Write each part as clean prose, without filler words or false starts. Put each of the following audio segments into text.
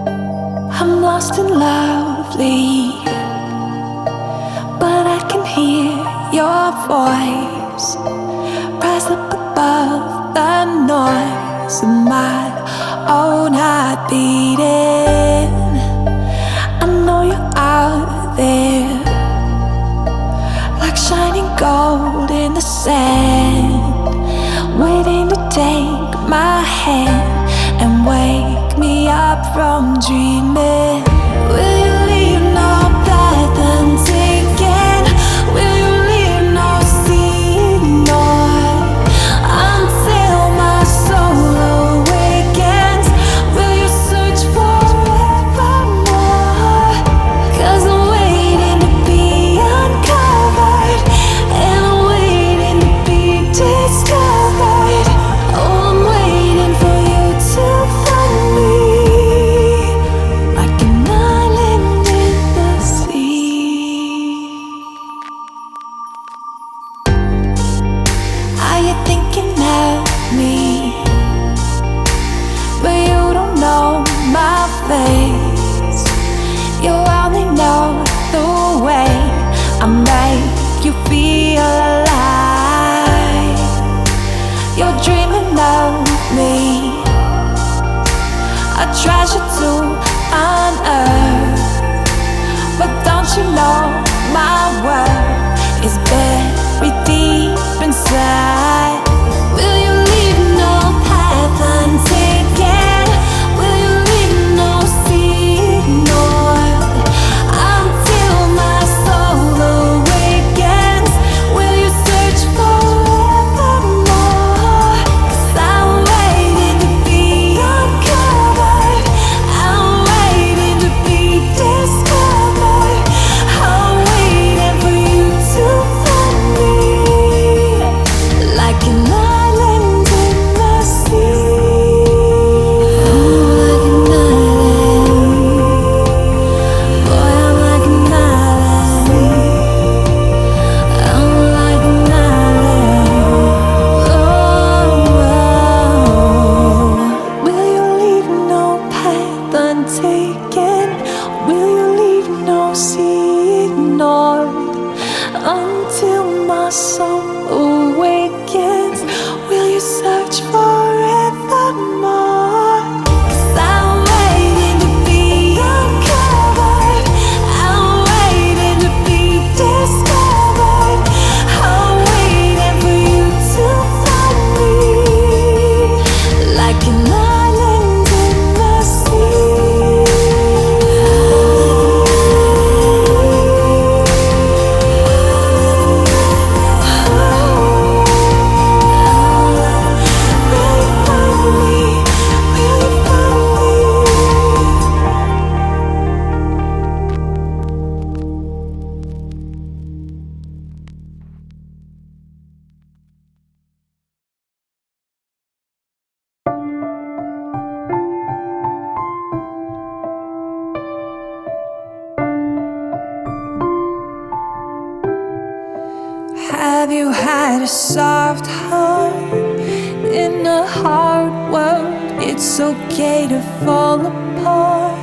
I'm lost and lovely, but I can hear your voice rise up above the noise of my own heart beating. I know you're out there, like shining gold in the sand, waiting to take my hand and wake me up from dreaming. Will you leave no path untaken? Will you leave no signal until my soul awakens? Will you search forevermore? 'Cause I'm waiting to be uncovered, and I'm waiting to be discovered. Oh, I'm waiting for you to find me, like an island in the sea. Are you thinking of me? But you don't know my face. You only know the way I make you feel alive. You're dreaming of me, a treasure to unearth. But don't you know my worth is buried deep inside? Will you leave no path untaken? Will you leave no signal until my soul awakens? Will you search forevermore? 'Cause I'm waiting to be uncovered, I'm waiting to be discovered. I'm waiting for you to find me, like an island in the sea. Oh, like an island. Boy, I'm like an island. I'm like an island. Oh, will you leave no path untaken? Will you leave no sea ignored until my soul awakens? Will you search forevermore? 'Cause I'm waiting to be uncovered, I'm waiting to be discovered. I'm waiting for you to find me, like an island in the sea. Have you had a soft heart in a hard world? It's okay to fall apart.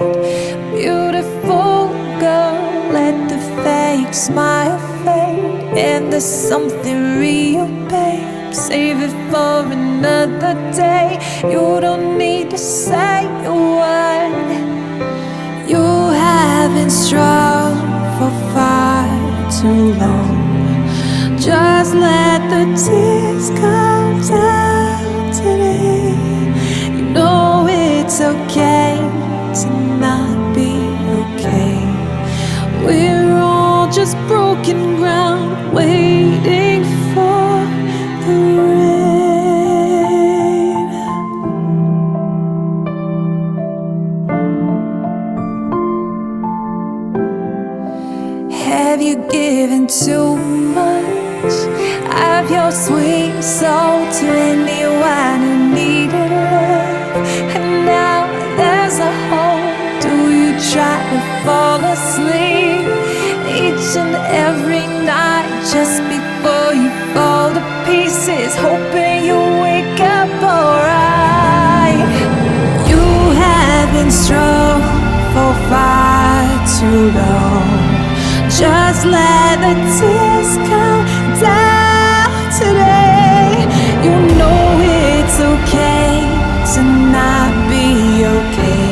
Beautiful girl, let the fake smile fade, and there's something real, babe. Save it for another day. You don't need to say a word. You haven't strung for far too long. Just let the tears come down today. You know it's okay to not be okay. We're all just broken ground, waiting for the rain. Have you given too much of your sweet soul to anyone who needed love? And now there's a hole. Do you try to fall asleep each and every night just before you fall to pieces, hoping you'll wake up alright? You have been strong long. Just let the tears come down today. You know it's okay to not be okay.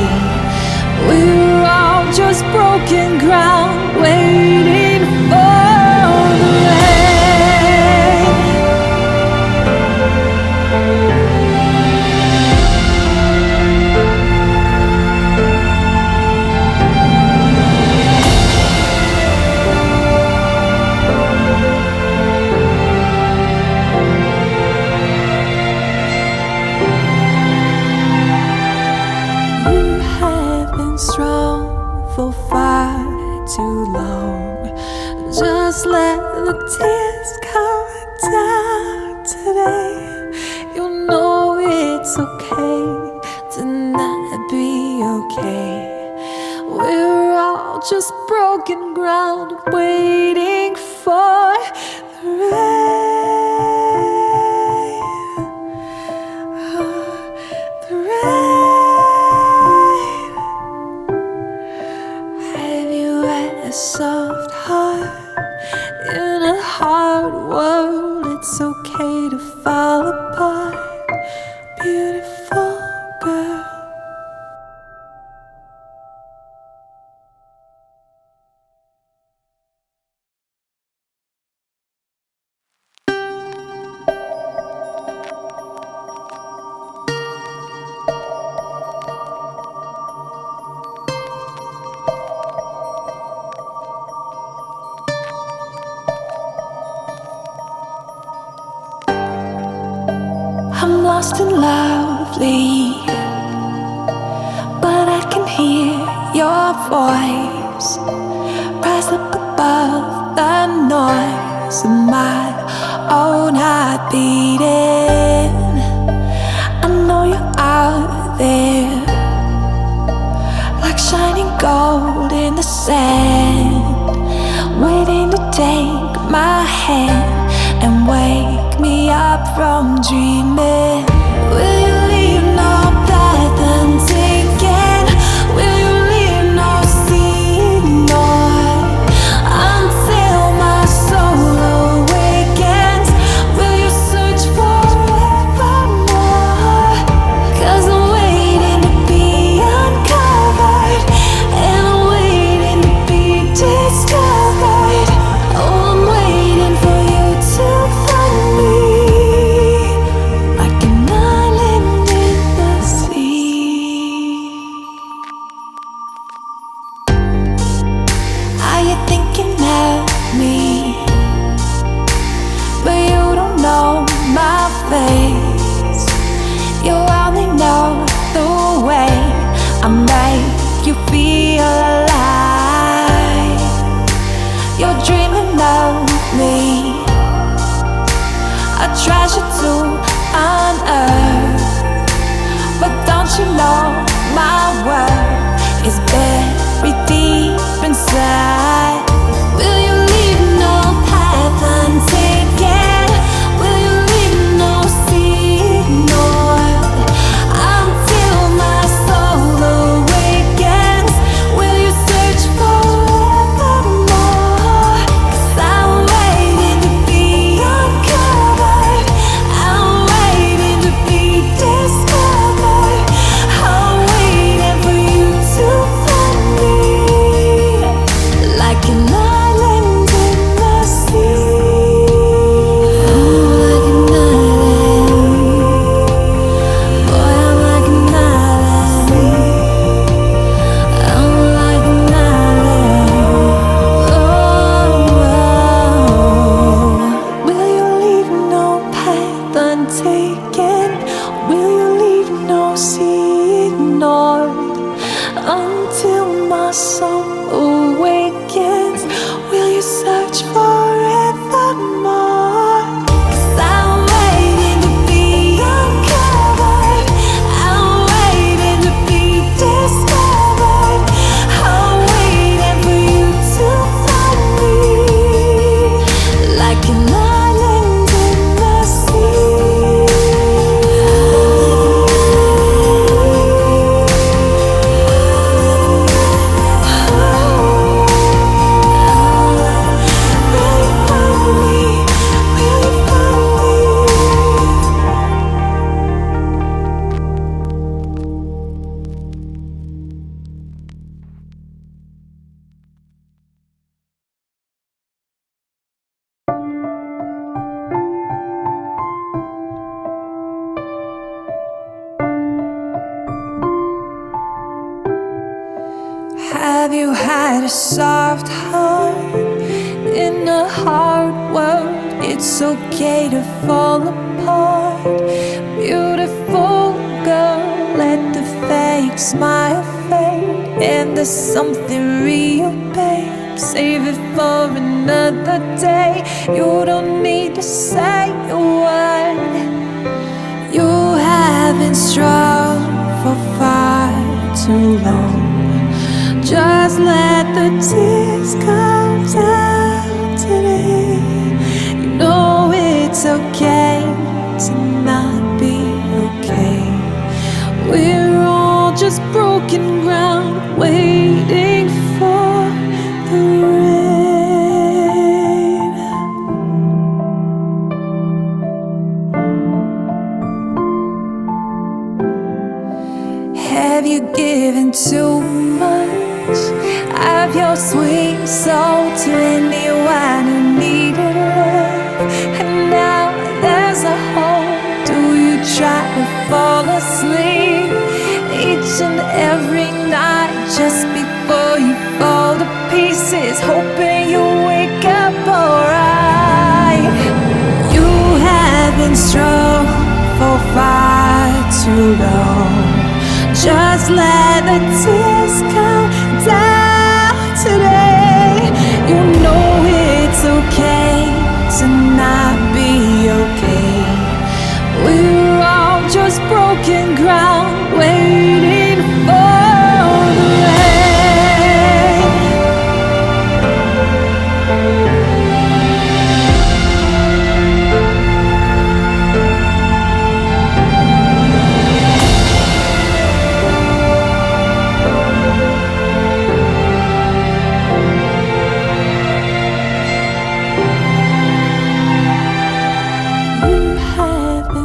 We're all just broken ground, waiting for the rain. You have been strong for far too long. Just let the tears come down today. You know it's okay to not be okay. We're all just broken ground, waiting for the rain. The rain. Have you had a soft heart in a hard world? It's okay to fall apart, beautiful girl. I'm lost and lovely, but I can hear your voice rise up above the noise of my own heart beating. I know you're out there, like shining gold in the sand, waiting to take my hand and wake me up from dreaming. Will you leave no path untaken? Will you leave no signal until my soul awakens? Will you search forevermore? 'Cause I'm waiting to be uncovered, and I'm waiting to be discovered. Oh, I'm waiting for you to find me, like an island in the sea. Are you thinking of me? But you don't know my face. You only know the way I make you feel alive. You're dreaming of me, a treasure to unearth. But don't you know my world is buried deep inside? Will you leave no path untaken? Will you leave no signal until my soul awakens? Will you search forevermore? 'Cause I'm waiting to be uncovered, I'm waiting to be discovered. I'm waiting for you to find me, like an island in the sea. Oh, like an island. Boy, I'm like an island. I'm like an island. Oh, will you leave no path untaken? Will you leave no signal until my soul awakens? Will you search forevermore? 'Cause I'm waiting to be uncovered, I'm waiting to be discovered. I'm waiting for you to find me, like an island in the sea. Oh, Have you had a soft heart in a hard world? It's okay to fall apart. Beautiful girl, let the fake smile fade. And there's something real, babe, save it for another day. You don't need to say a word. You have been strong for far too long. Just let the tears come down today. You know it's okay to not be okay. We're all just broken ground, waiting for the rain. Have you given too much of your sweet soul to anyone who needed love? And now there's a hole. Do you try to fall asleep each and every night just before you fall to pieces, hoping you'll wake up alright? You have been strong for far too long. Just let the tears come down today. You know it's okay to not be okay. We're all just broken ground, waiting for the rain.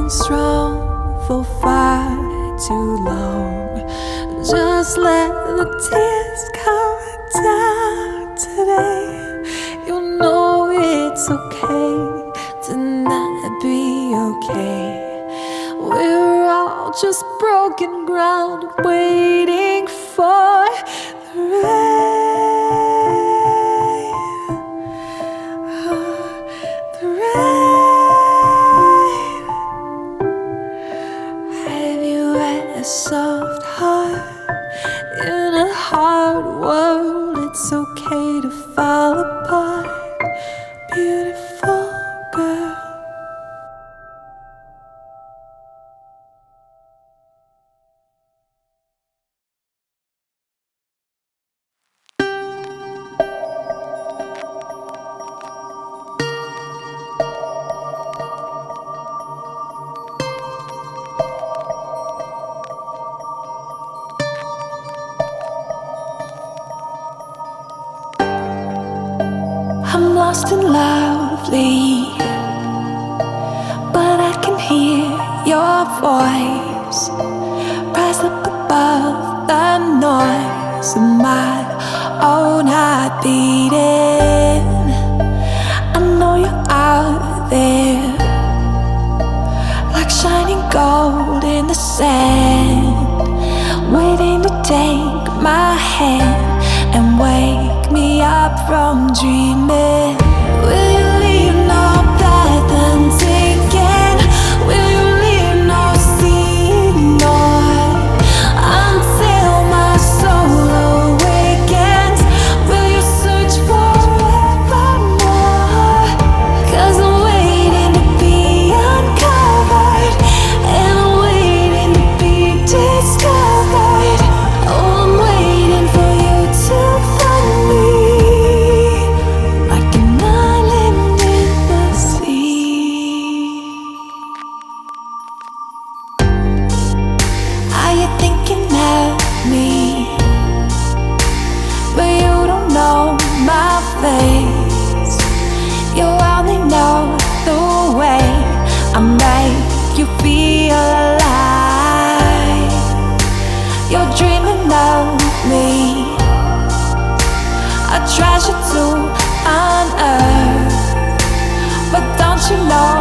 Strong for far too long. Just let the tears come down today. You know it's okay to not be okay. We're all just broken ground, waiting for the rain. The rain. A soft heart in a hard world. It's okay to fall apart, beautiful girl. I'm lost and lovely, but I can hear your voice rise up above the noise of my own heart beating. I know you're out there, like shining gold in the sand, waiting to take my hand and wake me up from dreaming. Will you leave no path untaken? Will you leave no seeing more until my soul awakens? Will you search forevermore? 'Cause I'm waiting to be uncovered, and I'm waiting to be discovered. Oh, I'm waiting for you to find me, like an island in the sea. Are you thinking of me? But you don't know my face. You only know the way I make you feel alive. You're dreaming of me, a treasure to unearth. But don't you know